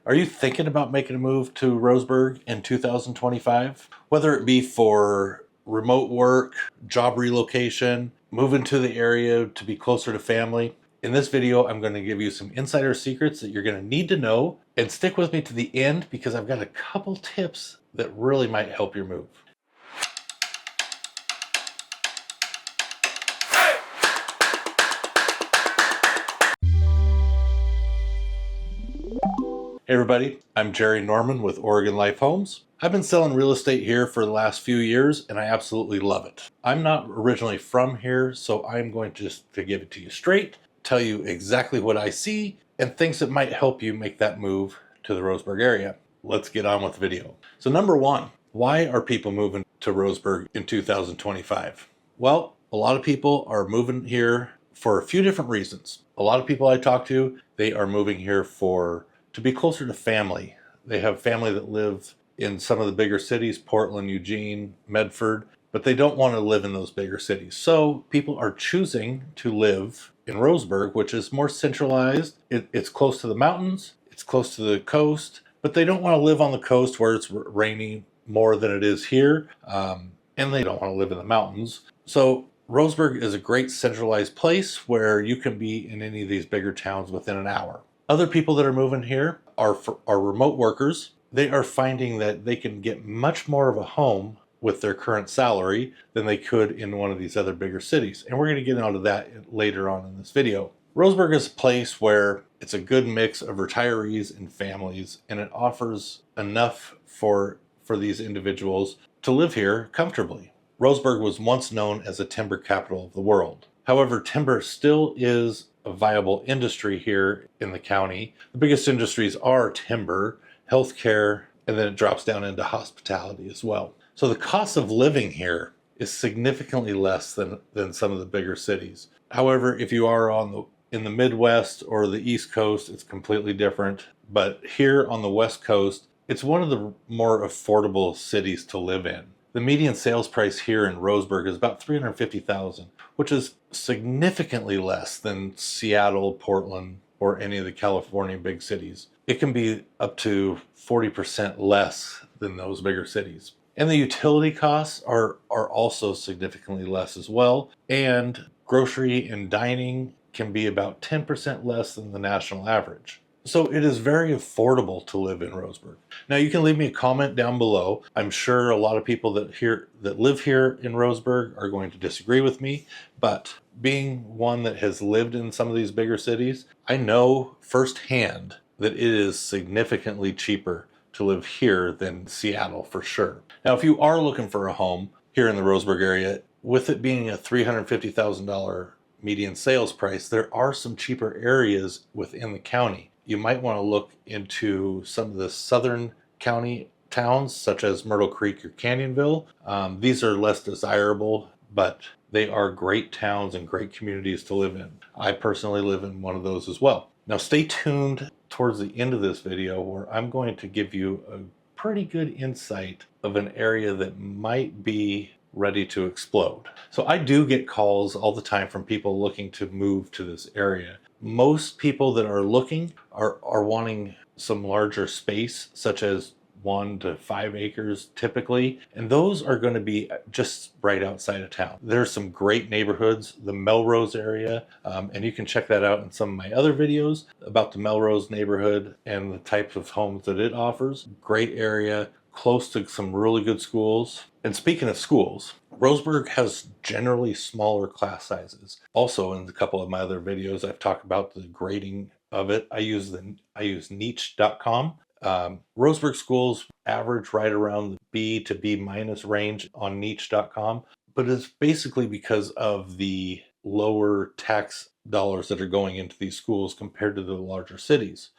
Are you thinking about making a move to Roseburg in 2025? Whether it be for remote work, job relocation, moving to the area to be closer to family. In this video, I'm going to give you some insider secrets that you're going to need to know, and stick with me to the end because I've got a couple tips that really might help your move. Hey everybody, I'm Jerry Norman with Oregon Life Homes. I've been selling real estate here for the last few years and I absolutely love it. I'm not originally from here, so I'm going to just to give it to you straight, tell you exactly what I see and things that might help you make that move to the Roseburg area. Let's get on with the video. So number one, why are people moving to Roseburg in 2025? Well, a lot of people are moving here for a few different reasons. A lot of people I talk to, they are moving here to be closer to family. They have family that live in some of the bigger cities, Portland, Eugene, Medford, but they don't want to live in those bigger cities. So people are choosing to live in Roseburg, which is more centralized. It's close to the mountains, it's close to the coast, but they don't want to live on the coast where it's raining more than it is here, and they don't want to live in the mountains. So Roseburg is a great centralized place where you can be in any of these bigger towns within an hour. Other people that are moving here are remote workers. They are finding that they can get much more of a home with their current salary than they could in one of these other bigger cities. And we're going to get into that later on in this video. Roseburg is a place where it's a good mix of retirees and families, and it offers enough for these individuals to live here comfortably. Roseburg was once known as a timber capital of the world. However, timber still is a viable industry here in the county. The biggest industries are timber, healthcare, and then it drops down into hospitality as well. So the cost of living here is significantly less than some of the bigger cities. However, if you are in the Midwest or the East Coast, it's completely different. But here on the West Coast, it's one of the more affordable cities to live in. The median sales price here in Roseburg is about $350,000, which is significantly less than Seattle, Portland, or any of the California big cities. It can be up to 40% less than those bigger cities. And the utility costs are also significantly less as well. And grocery and dining can be about 10% less than the national average. So it is very affordable to live in Roseburg. Now you can leave me a comment down below. I'm sure a lot of people that live here in Roseburg are going to disagree with me, but being one that has lived in some of these bigger cities, I know firsthand that it is significantly cheaper to live here than Seattle for sure. Now if you are looking for a home here in the Roseburg area, with it being a $350,000 median sales price, there are some cheaper areas within the county. You might want to look into some of the southern county towns such as Myrtle Creek or Canyonville. These are less desirable, but they are great towns and great communities to live in. I personally live in one of those as well. Now stay tuned towards the end of this video where I'm going to give you a pretty good insight of an area that might be ready to explode. So I do get calls all the time from people looking to move to this area. Most people that are looking are wanting some larger space, such as 1 to 5 acres typically, and those are going to be just right outside of town. There's some great neighborhoods, the Melrose area, and you can check that out in some of my other videos about the Melrose neighborhood and the types of homes that it offers. Great area, close to some really good schools. And speaking of schools, Roseburg has generally smaller class sizes. Also, in a couple of my other videos, I've talked about the grading of it. I use niche.com. Roseburg schools average right around the B to B minus range on niche.com, but it's basically because of the lower tax dollars that are going into these schools compared to the larger cities.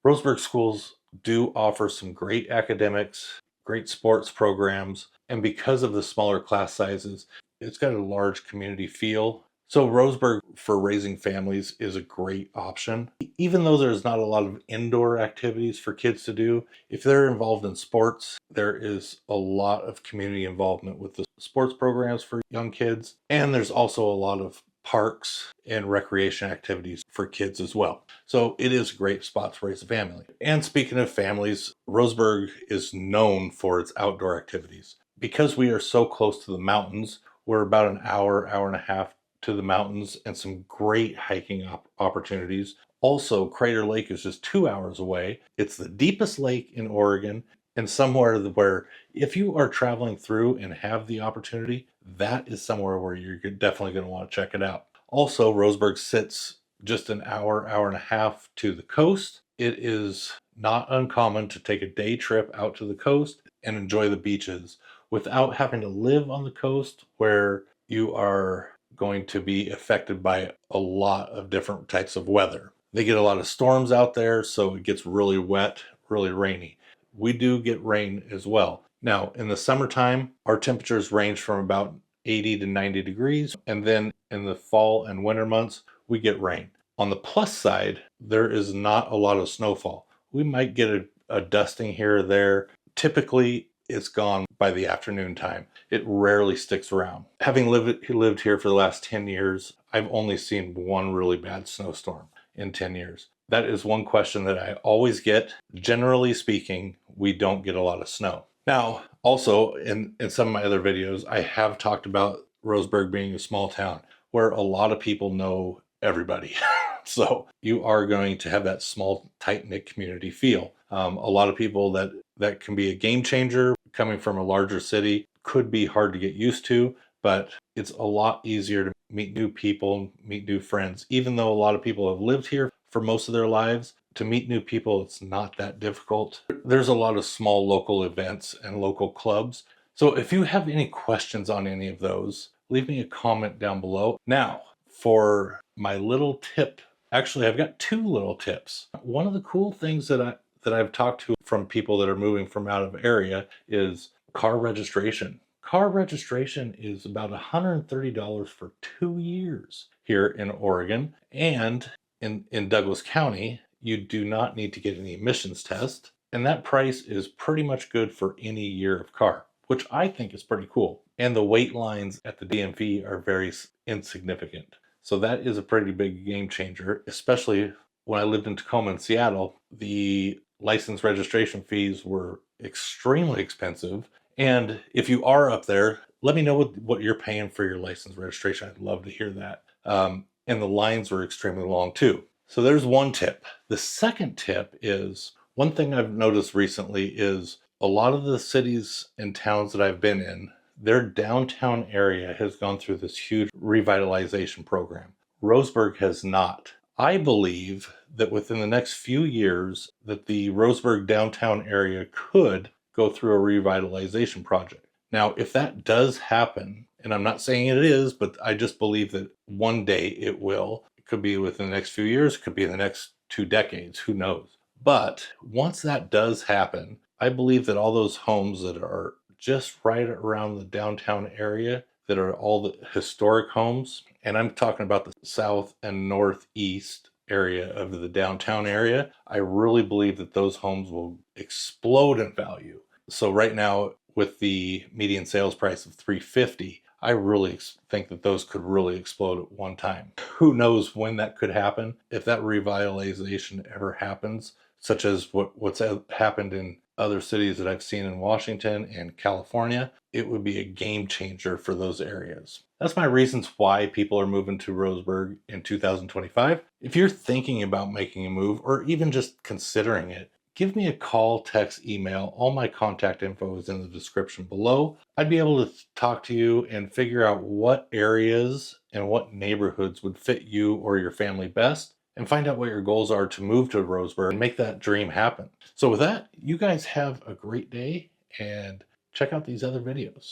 Roseburg schools do offer some great academics, great sports programs, and because of the smaller class sizes, it's got a large community feel. So Roseburg for raising families is a great option. Even though there's not a lot of indoor activities for kids to do, if they're involved in sports, there is a lot of community involvement with the sports programs for young kids. And there's also a lot of parks and recreation activities for kids as well. So it is a great spot to raise a family. And speaking of families, Roseburg is known for its outdoor activities. Because we are so close to the mountains, we're about an hour, hour and a half to the mountains and some great hiking opportunities. Also, Crater Lake is just 2 hours away. It's the deepest lake in Oregon, and somewhere where if you are traveling through and have the opportunity, that is somewhere where you're definitely going to want to check it out. Also, Roseburg sits just an hour, hour and a half to the coast. It is not uncommon to take a day trip out to the coast and enjoy the beaches without having to live on the coast where you are going to be affected by a lot of different types of weather. They get a lot of storms out there, so it gets really wet, really rainy. We do get rain as well. Now, in the summertime, our temperatures range from about 80 to 90 degrees, and then in the fall and winter months, we get rain. On the plus side, there is not a lot of snowfall. We might get a dusting here or there. Typically, it's gone by the afternoon time. It rarely sticks around. Having lived here for the last 10 years, I've only seen one really bad snowstorm in 10 years. That is one question that I always get. Generally speaking, we don't get a lot of snow. Now, also in some of my other videos, I have talked about Roseburg being a small town where a lot of people know everybody. So you are going to have that small, tight-knit community feel. A lot of people that can be a game changer coming from a larger city, could be hard to get used to, but it's a lot easier to meet new people, meet new friends. Even though a lot of people have lived here for most of their lives, to meet new people, it's not that difficult. There's a lot of small local events and local clubs. So if you have any questions on any of those, leave me a comment down below. Now, for my little tip, actually, I've got two little tips. One of the cool things that I've talked to from people that are moving from out of area is car registration. Car registration is about $130 for 2 years here in Oregon. And in Douglas County, you do not need to get any emissions test. And that price is pretty much good for any year of car, which I think is pretty cool. And the wait lines at the DMV are very insignificant. So that is a pretty big game changer, especially when I lived in Tacoma and Seattle. The license registration fees were extremely expensive. And if you are up there, let me know what you're paying for your license registration. I'd love to hear that. And the lines were extremely long too. So there's one tip. The second tip is, one thing I've noticed recently is a lot of the cities and towns that I've been in, their downtown area has gone through this huge revitalization program. Roseburg has not. I believe that within the next few years that the Roseburg downtown area could go through a revitalization project. Now, if that does happen, and I'm not saying it is, but I just believe that one day it will. It could be within the next few years, it could be in the next 2 decades, who knows. But once that does happen, I believe that all those homes that are just right around the downtown area, that are all the historic homes, and I'm talking about the south and northeast area of the downtown area, I really believe that those homes will explode in value. So right now, with the median sales price of $350, I really think that those could really explode at one time. Who knows when that could happen? If that revitalization ever happens, such as what's happened in other cities that I've seen in Washington and California, it would be a game changer for those areas. That's my reasons why people are moving to Roseburg in 2025. If you're thinking about making a move or even just considering it, give me a call, text, email. All my contact info is in the description below. I'd be able to talk to you and figure out what areas and what neighborhoods would fit you or your family best, and find out what your goals are to move to Roseburg and make that dream happen. So with that, you guys have a great day and check out these other videos.